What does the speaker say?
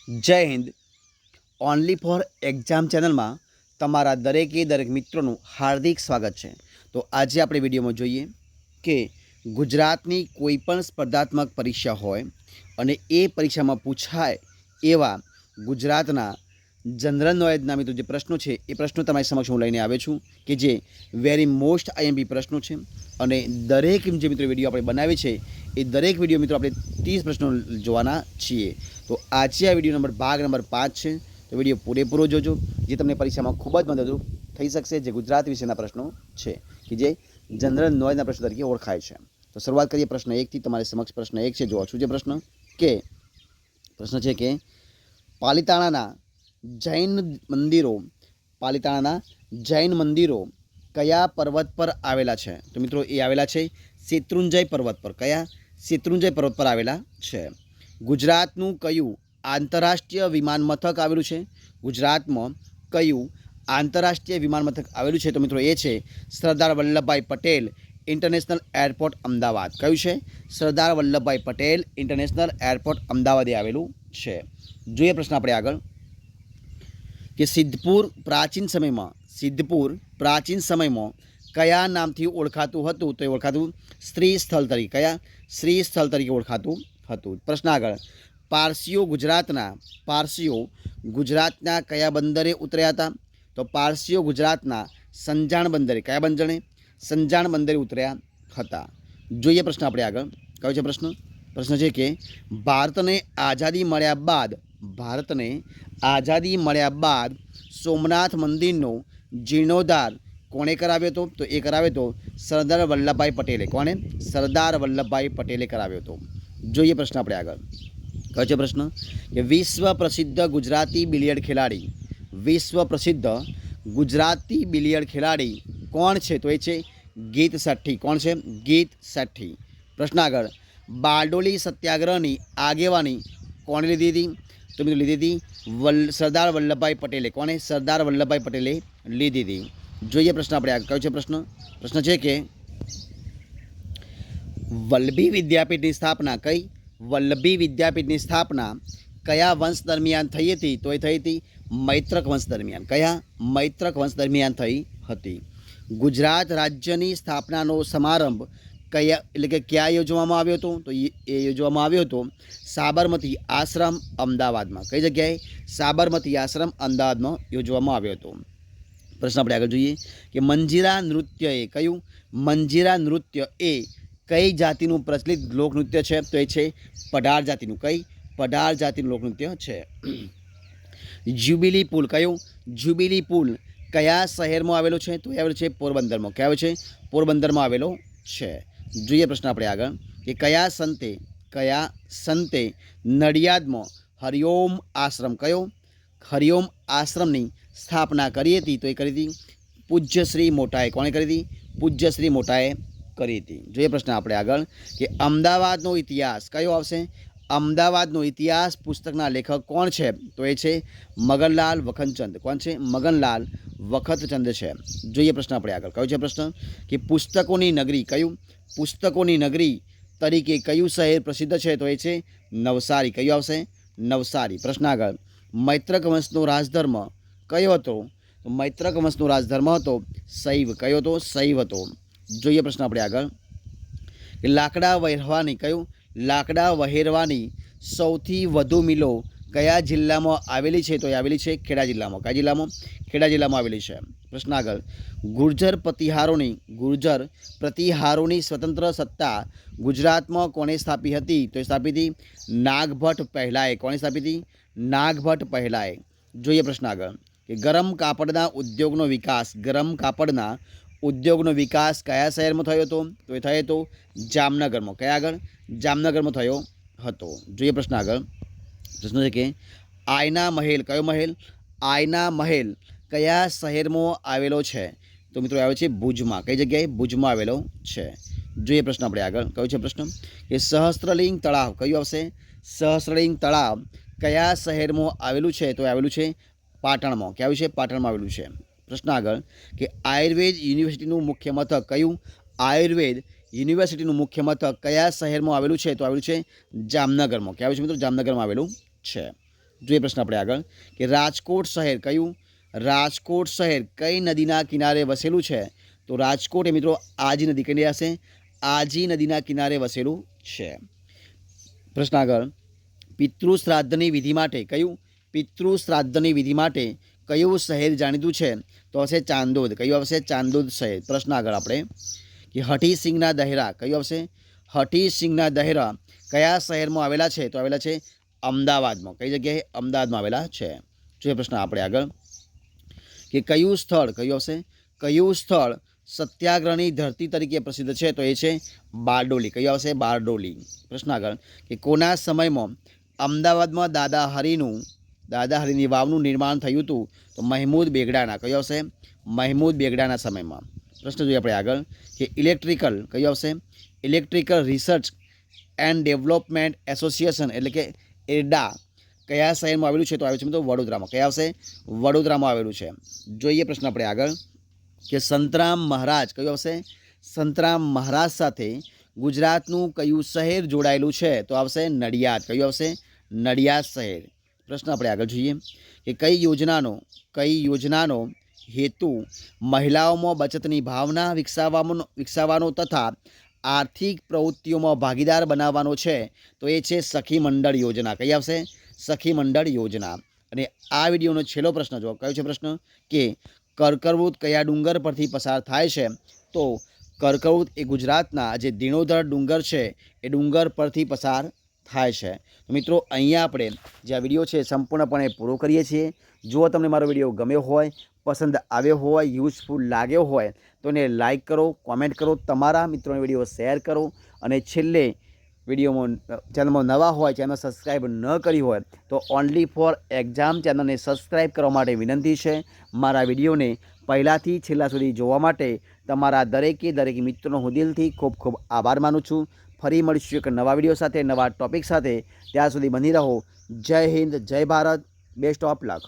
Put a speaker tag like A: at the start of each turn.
A: જય Hind. Only for exam ચેનલમાં તમારા દરેક મિત્રોનું હાર્દિક સ્વાગત છે. તો આજે આપણે વિડીયોમાં જોઈએ કે ગુજરાતની કોઈ પણ સ્પર્ધાત્મક પરીક્ષા હોય અને એ પરીક્ષામાં પૂછાય એવા ગુજરાતના જનરલ નોલેજના મિત્રો જે પ્રશ્નો છે એ પ્રશ્નો તમારી સમક્ષ હું લઈને આવ્યો છું કે જે વેરી મોસ્ટ આઈએમપી પ્રશ્નો છે. અને દરેક જે મિત્રો વિડીયો આપણે બનાવી છે એ દરેક વિડીયો મિત્રો આપણે 30 પ્રશ્નો જોવાના છીએ. તો આજે આ વિડીયો ભાગ નંબર 5 છે. તો વિડીયો પૂરેપૂરો જોજો, જે તમને પરીક્ષામાં ખૂબ જ મદદરૂપ થઈ શકશે. જે ગુજરાત વિશેના પ્રશ્નો છે કે જે જનરલ નોલેજના પ્રશ્નો તરીકે ઓળખાય છે. તો શરૂઆત કરીએ પ્રશ્ન 1થી. તમારી સમક્ષ પ્રશ્ન 1 છે. જોવા છું જે પ્રશ્ન છે કે પાલિતાણાના જૈન મંદિરો કયા પર્વત પર આવેલા છે? તો મિત્રો એ આવેલા છે શેત્રુંજય પર્વત પર. કયા? શેત્રુંજય પર્વત પર આવેલા છે. ગુજરાતનું કયું આંતરરાષ્ટ્રીય વિમાન મથક આવેલું છે? ગુજરાતમાં કયું આંતરરાષ્ટ્રીય વિમાન મથક આવેલું છે? તો મિત્રો એ છે સરદાર વલ્લભભાઈ પટેલ ઇન્ટરનેશનલ એરપોર્ટ અમદાવાદ. કયું છે? સરદાર વલ્લભભાઈ પટેલ ઇન્ટરનેશનલ એરપોર્ટ અમદાવાદે આવેલું છે. જોઈએ પ્રશ્ન આપણે આગળ કે સિદ્ધપુર પ્રાચીન સમયમાં કયા નામથી ઓળખાતું હતું? તો એ ઓળખાતું શ્રી સ્થળ તરીકે. કયા? શ્રી સ્થળ તરીકે ઓળખાતું હતું. પ્રશ્ન આગળ પારસીઓ ગુજરાતના કયા બંદરે ઉતર્યા હતા? તો પારસીઓ ગુજરાતના સંજાણ બંદરે. કયા બંદરે? સંજાણ બંદરે ઉતર્યા હતા. જોઈએ પ્રશ્ન આપણે આગળ. કયો છે પ્રશ્ન છે કે ભારતને આઝાદી મળ્યા બાદ સોમનાથ મંદિરનો જીર્ણોદ્ધાર કોણે કરાવ્યો હતો? તો એ કરાવ્યો હતો સરદાર વલ્લભભાઈ પટેલે. કોણે? સરદાર વલ્લભભાઈ પટેલે કરાવ્યો હતો. જોઈએ પ્રશ્ન આપણે આગળ. કયો છે પ્રશ્ન કે વિશ્વ પ્રસિદ્ધ ગુજરાતી બિલિયર્ડ ખેલાડી કોણ છે? તો એ છે ગીત શેટ્ટી. કોણ છે? ગીત શેટ્ટી. પ્રશ્ન આગળ બારડોલી સત્યાગ્રહની આગેવાની કોણે લીધી હતી? તો મિત્રો લીધી હતી સરદાર વલ્લભભાઈ પટેલે. કોણે? સરદાર વલ્લભભાઈ પટેલે લીધી હતી. જોઈએ પ્રશ્ન આપણે આગળ. કયો છે પ્રશ્ન છે કે વલ્લભી વિદ્યાપીઠની સ્થાપના કયા વંશ દરમિયાન થઈ હતી? તો એ થઈ હતી મૈત્રક વંશ દરમિયાન. કયા? મૈત્રક વંશ દરમિયાન થઈ હતી. ગુજરાત રાજ્યની સ્થાપનાનો સમારંભ ક્યાં યોજવામાં આવ્યો હતો? તો એ યોજવામાં આવ્યો હતો સાબરમતી આશ્રમ અમદાવાદમાં. કઈ જગ્યાએ? સાબરમતી આશ્રમ અમદાવાદમાં યોજવામાં આવ્યો હતો. પ્રશ્ન આપણે આગળ જોઈએ કે મંજીરા નૃત્ય એ કઈ જાતિનું પ્રચલિત લોકનૃત્ય છે? તો એ છે પઢાર જાતિનું. કઈ? પઢાર જાતિનું લોકનૃત્ય છે. જ્યુબિલી પુલ. કયું? જ્યુબિલી પુલ કયા શહેરમાં આવેલો છે? તો એ આવેલો છે પોરબંદરમાં. ક્યાં આવેલો છે? પોરબંદરમાં આવેલો છે. જોઈએ પ્રશ્ન આપણે આગળ કે કયા સંતે નડિયાદમાં હરિઓમ આશ્રમ આશ્રમની સ્થાપના કરી હતી? તો એ કરી હતી પૂજ્યશ્રી મોટાએ. કોણે કરી હતી? પૂજ્યશ્રી મોટાએ કરી હતી. જોઈએ પ્રશ્ન આપણે આગળ કે અમદાવાદનો ઇતિહાસ કયો આવશે? અમદાવાદનો ઇતિહાસ પુસ્તકના લેખક કોણ છે? તો એ છે મગનલાલ વખતચંદ. કોણ છે? મગનલાલ વખતચંદ છે. જોઈએ પ્રશ્ન આપણે આગળ. કયો છે પ્રશ્ન કે પુસ્તકોની નગરી તરીકે કયું શહેર પ્રસિદ્ધ છે? તો એ છે નવસારી. કયું આવશે? નવસારી. પ્રશ્ન આગળ મૈત્રક વંશનો રાજધર્મ કયો હતો? તો મૈત્રક વંશનો રાજધર્મ હતો શૈવ. કયો હતો? શૈવ હતો. જોઈએ પ્રશ્ન આપણે આગળ કે લાકડા વહેરવાની સૌથી વધુ મિલો કયા જિલ્લામાં આવેલી છે? તો એ આવેલી છે ખેડા જિલ્લામાં. કયા જિલ્લામાં? ખેડા જિલ્લામાં આવેલી છે. પ્રશ્ન આગળ ગુર્જર પ્રતિહારોની સ્વતંત્ર સત્તા ગુજરાતમાં કોણે સ્થાપી હતી? તો એ સ્થાપી હતી નાગભટ્ટ પહેલાએ. કોણે સ્થાપી હતી? નાગભટ્ટ પહેલાએ. જોઈએ પ્રશ્ન આગળ કે ગરમ કાપડના ઉદ્યોગનો વિકાસ કયા શહેરમાં થયો હતો? તો એ થયો હતો જામનગરમાં. કયા આગળ? જામનગરમાં થયો હતો. જોઈએ પ્રશ્ન આગળ. પ્રશ્ન છે કે આયના મહેલ. કયો મહેલ? આયના મહેલ કયા શહેરમાં આવેલો છે? તો મિત્રો આવે છે ભુજમાં. કઈ જગ્યાએ? ભુજમાં આવેલો છે. જોઈએ પ્રશ્ન આપણે આગળ. કયો છે પ્રશ્ન કે સહસ્ત્રલિંગ તળાવ કયું આવશે? સહસ્ત્રલિંગ તળાવ કયા શહેરમાં આવેલું છે? તો આવેલું છે પાટણમાં. ક્યાં આવ્યું છે? પાટણમાં આવેલું છે. પ્રશ્ન આગળ કે આયુર્વેદ યુનિવર્સિટીનું મુખ્ય મથક કયું? આયુર્વેદ યુનિવર્સિટીનું મુખ્ય મથક કયા શહેરમાં આવેલું છે? તો આવેલું છે જામનગરમાં. ક્યાં આવેલું છે મિત્રો? જામનગરમાં આવેલું છે. જોઈએ પ્રશ્ન આપણે આગળ કે રાજકોટ શહેર કયું, રાજકોટ શહેર કઈ નદીના કિનારે વસેલું છે? તો રાજકોટ એ મિત્રો આજી નદી કઈ હશે? આજી નદીના કિનારે વસેલું છે. પ્રશ્ન આગળ પિતૃ શ્રાદ્ધની વિધિ માટે કયું, પિતૃ શ્રાદ્ધની વિધિ માટે કયું શહેર જાણીતું છે? તો હશે ચાંદોદ. કયું આવશે? ચાંદોદ શહેર. પ્રશ્ન આગળ આપણે કે હઠીસિંગના દહેરા કયું આવશે? હઠીસિંગના દહેરા કયા શહેરમાં આવેલા છે? તો આવેલા છે અમદાવાદમાં. કઈ જગ્યાએ? અમદાવાદમાં આવેલા છે. જોઈએ પ્રશ્ન આપણે આગળ કે કયું સ્થળ કયું આવશે? કયું સ્થળ સત્યાગ્રહની ધરતી તરીકે પ્રસિદ્ધ છે? તો એ છે બારડોલી. કયું આવશે? બારડોલી. પ્રશ્ન આગળ કે કોના સમયમાં અમદાવાદમાં દાદા હરીની વાવનું નિર્માણ થયું હતું? તો મહેમૂદ બેગડાના. કયું આવશે? મહેમૂદ બેગડાના સમયમાં. પ્રશ્ન જોઈએ આપણે આગળ કે ઇલેક્ટ્રિકલ કયું આવશે? Electrical research and development association એટલે કે એરડા કયા શહેરમાં આવેલું છે? તો આવ્યું છે મિત્રો વડોદરામાં. કયા આવશે? વડોદરામાં આવેલું છે. જોઈએ પ્રશ્ન આપણે આગળ કે સંતરામ મહારાજ કયું આવશે? સંતરામ મહારાજ સાથે ગુજરાતનું કયું શહેર જોડાયેલું છે? તો આવશે નડિયાદ. કયું આવશે? નડિયાદ શહેર. પ્રશ્ન આપણે આગળ જોઈએ કે કઈ યોજનાનો હેતુ મહિલાઓમાં બચતની ભાવના વિકસાવવાનો તથા આર્થિક પ્રવૃત્તિઓમાં ભાગીદાર બનાવવાનો છે? તો એ છે સખી મંડળ યોજના. કઈ આવશે? સખી મંડળ યોજના. અને આ વિડીયોનો છેલ્લો પ્રશ્ન જો કયો છે પ્રશ્ન કે કર્કવૃત કયા ડુંગર પરથી પસાર થાય છે? તો કર્કવૃત એ ગુજરાતના જે દિણોધર ડુંગર છે એ ડુંગર પરથી પસાર થાય છે. તો મિત્રો અહીંયા આપણે જે આ વિડીયો છે સંપૂર્ણપણે પૂરો કરીએ છીએ. જો તમને મારો વિડીયો ગમ્યો હોય, પસંદ આવ્યો હોય, યુઝફુલ લાગ્યો હોય તો એને લાઇક કરો, કોમેન્ટ કરો, તમારા મિત્રોને વિડીયો શેર કરો અને છેલ્લે વિડીયોમાં ચેનલમાં નવા હોય, ચેનલ સબસ્ક્રાઈબ ન કરી હોય તો ઓનલી ફોર એક્ઝામ ચેનલને સબસ્ક્રાઈબ કરવા માટે વિનંતી છે. મારા વિડીયોને પહેલાંથી છેલ્લા સુધી જોવા માટે તમારા દરેક મિત્રોનો હું દિલથી ખૂબ ખૂબ આભાર માનું છું. ફરી મળીશું એક નવા વિડીયો સાથે, નવા ટૉપિક સાથે. ત્યાં સુધી બની રહો. જય હિન્દ, જય ભારત, બેસ્ટ ઓફ લક.